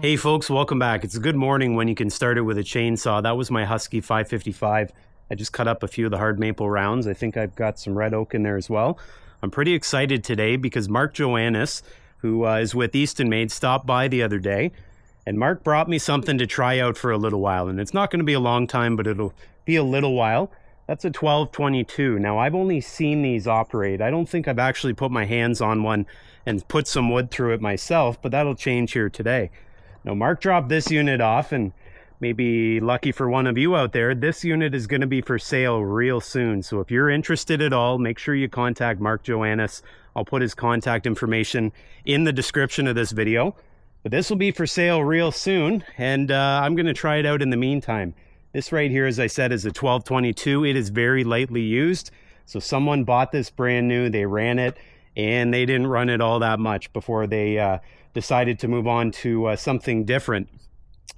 Hey folks, welcome back. It's a good morning when you can start it with a chainsaw. That was my Husky 555. I just cut up a few of the hard maple rounds. I think I've got some red oak in there as well. I'm pretty excited today because Marc Joanis, who is with Eastonmade, stopped by the other day. And Marc brought me something to try out for a little while. And it's not going to be a long time, but it'll be a little while. That's a 1222. Now, I've only seen these operate. I don't think I've actually put my hands on one and put some wood through it myself, but that'll change here today. Now, Marc dropped this unit off, and maybe lucky for one of you out there, this unit is going to be for sale real soon. So if you're interested at all, make sure you contact Marc Joanis. I'll put his contact information in the description of this video. But this will be for sale real soon, and I'm going to try it out in the meantime. This right here, as I said, is a 1222. It is very lightly used. So someone bought this brand new, they ran it, and they didn't run it all that much before they decided to move on to something different.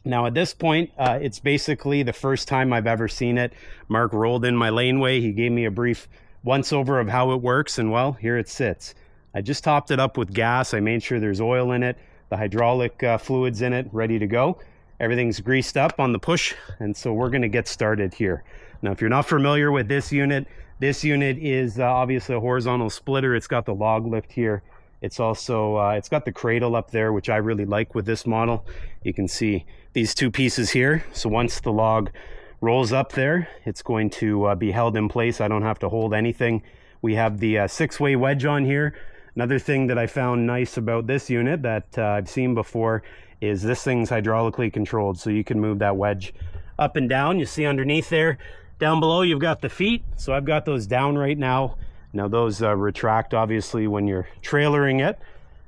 Now at this point, it's basically the first time I've ever seen it. Marc rolled in my laneway. He gave me a brief once over of how it works, and well, here it sits. I just topped it up with gas. I made sure there's oil in it, the hydraulic fluids in it, ready to go. Everything's greased up on the push, and so we're going to get started here. Now, if you're not familiar with this unit is obviously a horizontal splitter. It's got the log lift here. It's also, it's got the cradle up there, which I really like with this model. You can see these two pieces here. So once the log rolls up there, it's going to be held in place. I don't have to hold anything. We have the six-way wedge on here. Another thing that I found nice about this unit that I've seen before is this thing's hydraulically controlled. So you can move that wedge up and down. You see underneath there, down below, you've got the feet. So I've got those down right now. Now those retract obviously when you're trailering it.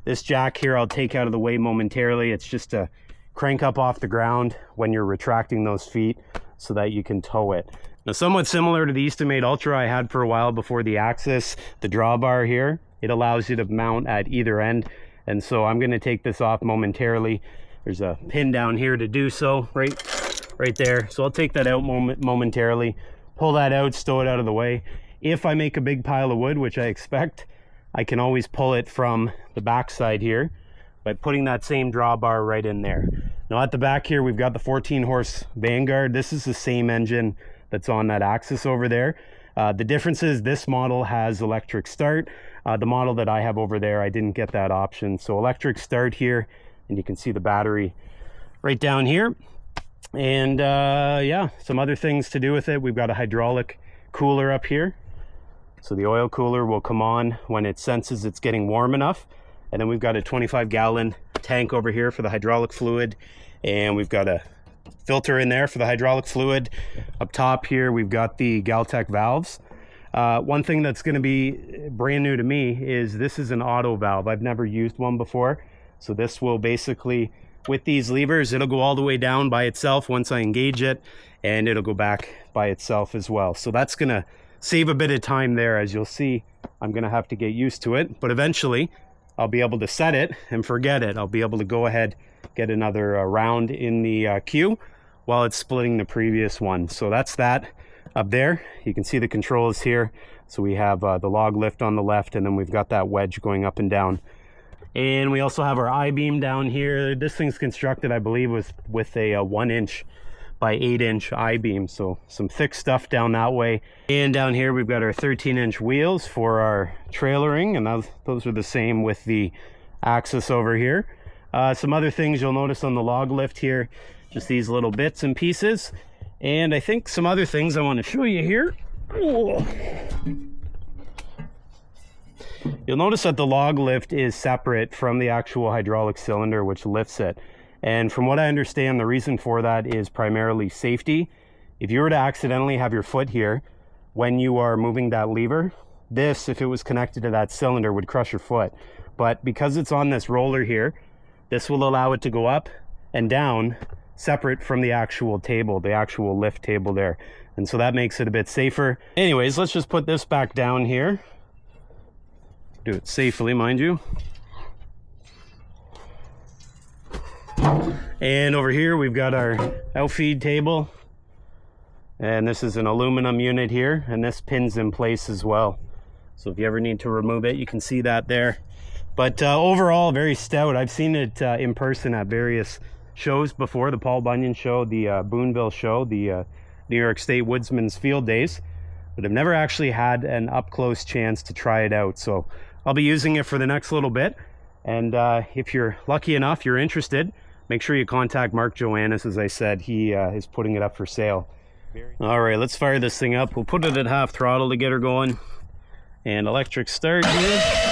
This jack here I'll take out of the way momentarily. It's just to crank up off the ground when you're retracting those feet so that you can tow it. Now somewhat similar to the Eastonmade Ultra I had for a while before the Axis, the drawbar here, it allows you to mount at either end. And so I'm going to take this off momentarily. There's a pin down here to do so, right there. So I'll take that out momentarily, pull that out, stow it out of the way. If I make a big pile of wood, which I expect, I can always pull it from the back side here by putting that same drawbar right in there. Now at the back here, we've got the 14 horse Vanguard. This is the same engine that's on that Axis over there. The difference is this model has electric start. The model that I have over there, I didn't get that option. So electric start here, and you can see the battery right down here. And yeah, some other things to do with it. We've got a hydraulic cooler up here. So the oil cooler will come on when it senses it's getting warm enough. And then we've got a 25-gallon tank over here for the hydraulic fluid. And we've got a filter in there for the hydraulic fluid. Up top here, we've got the Galtech valves. One thing that's going to be brand new to me is this is an auto valve. I've never used one before. So this will basically, with these levers, it'll go all the way down by itself once I engage it. And it'll go back by itself as well. So that's going to save a bit of time there. As you'll see, I'm going to have to get used to it, but eventually I'll be able to set it and forget it. I'll be able to go ahead, get another round in the queue while it's splitting the previous one. So that's that up there. You can see the controls here. So we have the log lift on the left, and then we've got that wedge going up and down. And we also have our I-beam down here. This thing's constructed, I believe, with a 1-inch by 8-inch I-beam, so some thick stuff down that way. And down here we've got our 13-inch wheels for our trailering, and those are the same with the Axis over here. Some other things you'll notice on the log lift here, just these little bits and pieces. And I think some other things I want to show you here. Ooh. You'll notice that the log lift is separate from the actual hydraulic cylinder which lifts it. And from what I understand, the reason for that is primarily safety. If you were to accidentally have your foot here when you are moving that lever, this, if it was connected to that cylinder, would crush your foot. But because it's on this roller here, this will allow it to go up and down separate from the actual table, the actual lift table there. And so that makes it a bit safer. Anyways, let's just put this back down here. Do it safely, mind you. And over here we've got our outfeed table, and this is an aluminum unit here, and this pins in place as well. So if you ever need to remove it, you can see that there. But overall, very stout. I've seen it in person at various shows before, the Paul Bunyan show, the Boonville show, the New York State Woodsman's Field Days, but I've never actually had an up-close chance to try it out. So I'll be using it for the next little bit. And if you're lucky enough, you're interested, make sure you contact Marc Joanis. As I said, he is putting it up for sale. All right, let's fire this thing up. We'll put it at half throttle to get her going. And electric start here.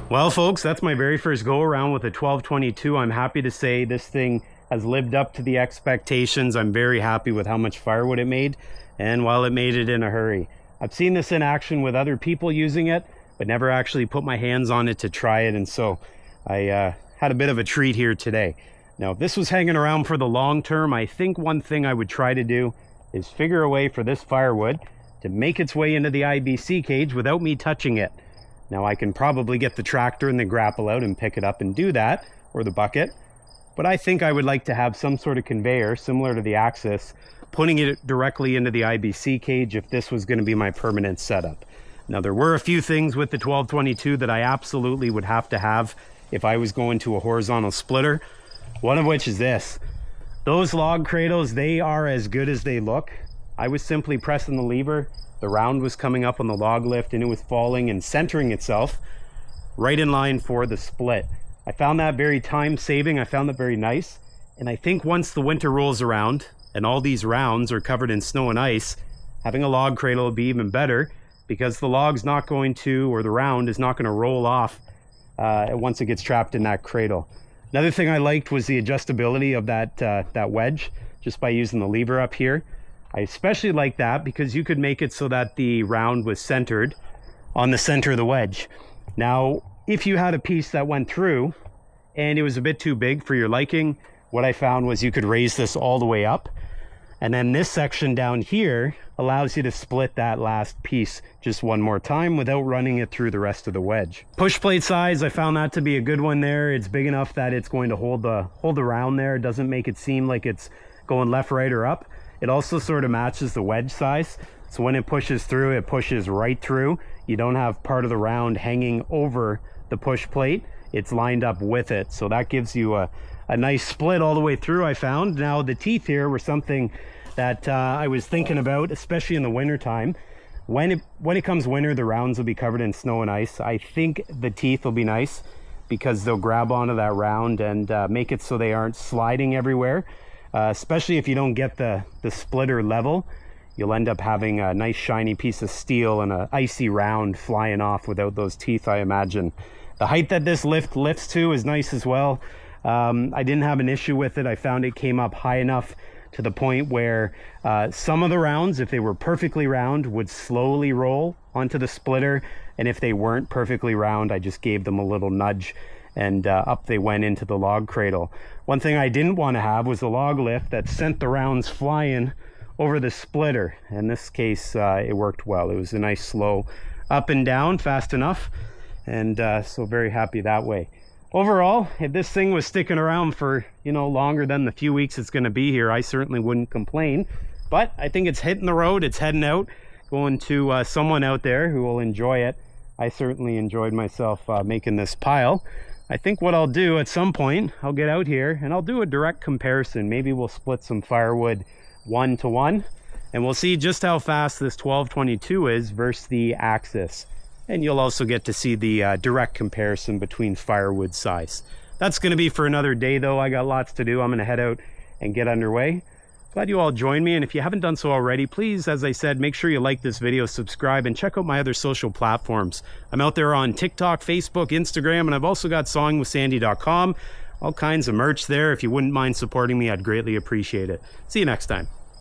Well, folks, that's my very first go around with a 1222. I'm happy to say this thing has lived up to the expectations. I'm very happy with how much firewood it made, and while it made it in a hurry. I've seen this in action with other people using it, but never actually put my hands on it to try it, and so I had a bit of a treat here today. Now, if this was hanging around for the long term, I think one thing I would try to do is figure a way for this firewood to make its way into the IBC cage without me touching it. Now, I can probably get the tractor and the grapple out and pick it up and do that, or the bucket, but I think I would like to have some sort of conveyor similar to the Axis, putting it directly into the IBC cage if this was going to be my permanent setup. Now, there were a few things with the 1222 that I absolutely would have to have if I was going to a horizontal splitter, one of which is this. Those log cradles, they are as good as they look. I was simply pressing the lever, the round was coming up on the log lift, and it was falling and centering itself right in line for the split. I found that very time saving. I found that very nice. And I think once the winter rolls around and all these rounds are covered in snow and ice, having a log cradle would be even better, because the log's not going to, or the round is not going to roll off once it gets trapped in that cradle. Another thing I liked was the adjustability of that wedge, just by using the lever up here. I especially like that because you could make it so that the round was centered on the center of the wedge. Now, if you had a piece that went through and it was a bit too big for your liking, what I found was you could raise this all the way up. And then this section down here allows you to split that last piece just one more time without running it through the rest of the wedge. Push plate size, I found that to be a good one there. It's big enough that it's going to hold the round there. It doesn't make it seem like it's going left, right, or up. It also sort of matches the wedge size. So when it pushes through, it pushes right through. You don't have part of the round hanging over the push plate. It's lined up with it. So that gives you a nice split all the way through, I found. Now, the teeth here were something that I was thinking about, especially in the winter time. When it comes winter, the rounds will be covered in snow and ice. I think the teeth will be nice because they'll grab onto that round and make it so they aren't sliding everywhere. Especially if you don't get the splitter level, you'll end up having a nice shiny piece of steel and an icy round flying off without those teeth, I imagine. The height that this lifts to is nice as well. I didn't have an issue with it. I found it came up high enough to the point where some of the rounds, if they were perfectly round, would slowly roll onto the splitter, and if they weren't perfectly round, I just gave them a little nudge and up they went into the log cradle. One thing I didn't want to have was a log lift that sent the rounds flying over the splitter. In this case, it worked well. It was a nice slow up and down, fast enough, and so very happy that way. Overall, if this thing was sticking around for, longer than the few weeks it's going to be here, I certainly wouldn't complain. But I think it's hitting the road, it's heading out, going to someone out there who will enjoy it. I certainly enjoyed myself making this pile. I think what I'll do at some point, I'll get out here and I'll do a direct comparison. Maybe we'll split some firewood 1-to-1, and we'll see just how fast this 1222 is versus the Axis. And you'll also get to see the direct comparison between firewood size. That's going to be for another day, though. I got lots to do. I'm going to head out and get underway. Glad you all joined me, and if you haven't done so already, please, as I said, make sure you like this video, subscribe, and check out my other social platforms. I'm out there on TikTok, Facebook, Instagram, and I've also got sawingwithsandy.com. All kinds of merch there. If you wouldn't mind supporting me, I'd greatly appreciate it. See you next time.